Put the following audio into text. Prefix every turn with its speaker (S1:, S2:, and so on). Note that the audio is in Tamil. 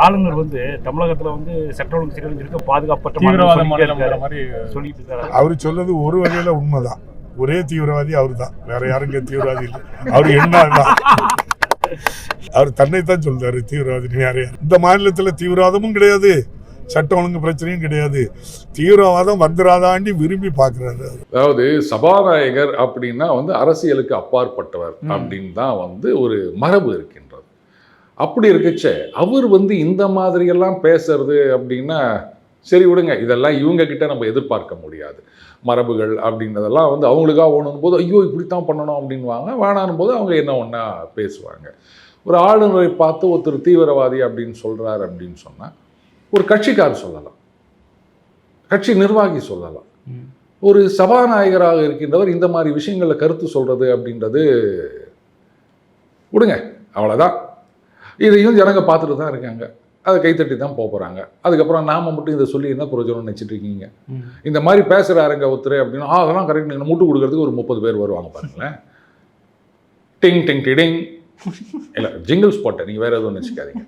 S1: ஆளுநர் வந்து தமிழகத்துல வந்து சட்ட ஒழுங்கு சீரழிஞ்சிருக்க பாதுகாப்பற்ற
S2: தீவிரவாத மாநிலம் மாதிரி
S1: சொல்லிட்டு இருக்காரு.
S3: அவர் சொல்றது ஒரு வகையில உண்மைதான். ஒரே தீவிரவாதி அவர் தான், வேற யாருங்க தீவிரவாதி இல்லை. அவர் என்ன அவர் தன்னைத்தான் சொல்றாரு தீவிரவாதி யார் யார். இந்த மாநிலத்துல தீவிரவாதமும் கிடையாது, சட்ட ஒழுங்கு பிரச்சனையும் கிடையாது. தீவிரவாதம் வந்துராதாண்டி விரும்பி பார்க்கிறாரு.
S4: அதாவது சபாநாயகர் அப்படின்னா வந்து அரசியலுக்கு அப்பாற்பட்டவர் அப்படின்னு தான் வந்து ஒரு மரபு இருக்கின்றது. அப்படி இருக்கச்சே அவர் வந்து இந்த மாதிரியெல்லாம் பேசுறது அப்படின்னா சரி விடுங்க, இதெல்லாம் இவங்க கிட்ட நம்ம எதிர்பார்க்க முடியாது. மரபுகள் அப்படின்றதெல்லாம் வந்து அவங்களுக்காக ஓணும் போது ஐயோ இப்படித்தான் பண்ணணும் அப்படின்வாங்க, வேணான்னு போது அவங்க என்ன ஒன்றா பேசுவாங்க. ஒரு ஆளுநரை பார்த்து ஒருத்தர் தீவிரவாதி அப்படின்னு சொல்கிறார் அப்படின்னு சொன்னால் ஒரு கட்சிக்காரர் சொல்லலாம், கட்சி நிர்வாகி சொல்லலாம். ஒரு சபாநாயகராக இருக்கின்றவர் இந்த மாதிரி விஷயங்களில் கருத்து சொல்கிறது அப்படின்றது விடுங்க, அவ்வளோதான். இதையும் ஜனங்க பார்த்துட்டு தான் இருக்காங்க, அதை கைத்தட்டி தான் போகிறாங்க. அதுக்கப்புறம் நாம மட்டும் இதை சொல்லி என்ன பிரயோஜனம் நினச்சிட்டு இருக்கீங்க? இந்த மாதிரி பேசுகிறாருங்க ஒருத்தர் அப்படின்னா அதெல்லாம் கரெக்ட், நீங்கள் முட்டு கொடுக்கறதுக்கு ஒரு 30 பேர் வருவாங்க பாருங்களேன். டிங் டிங் டிடிங் இல்லை ஜிங்கிள்ஸ் போட்டேன், நீங்கள் வேறு எதுவும் நினச்சிக்காதீங்க.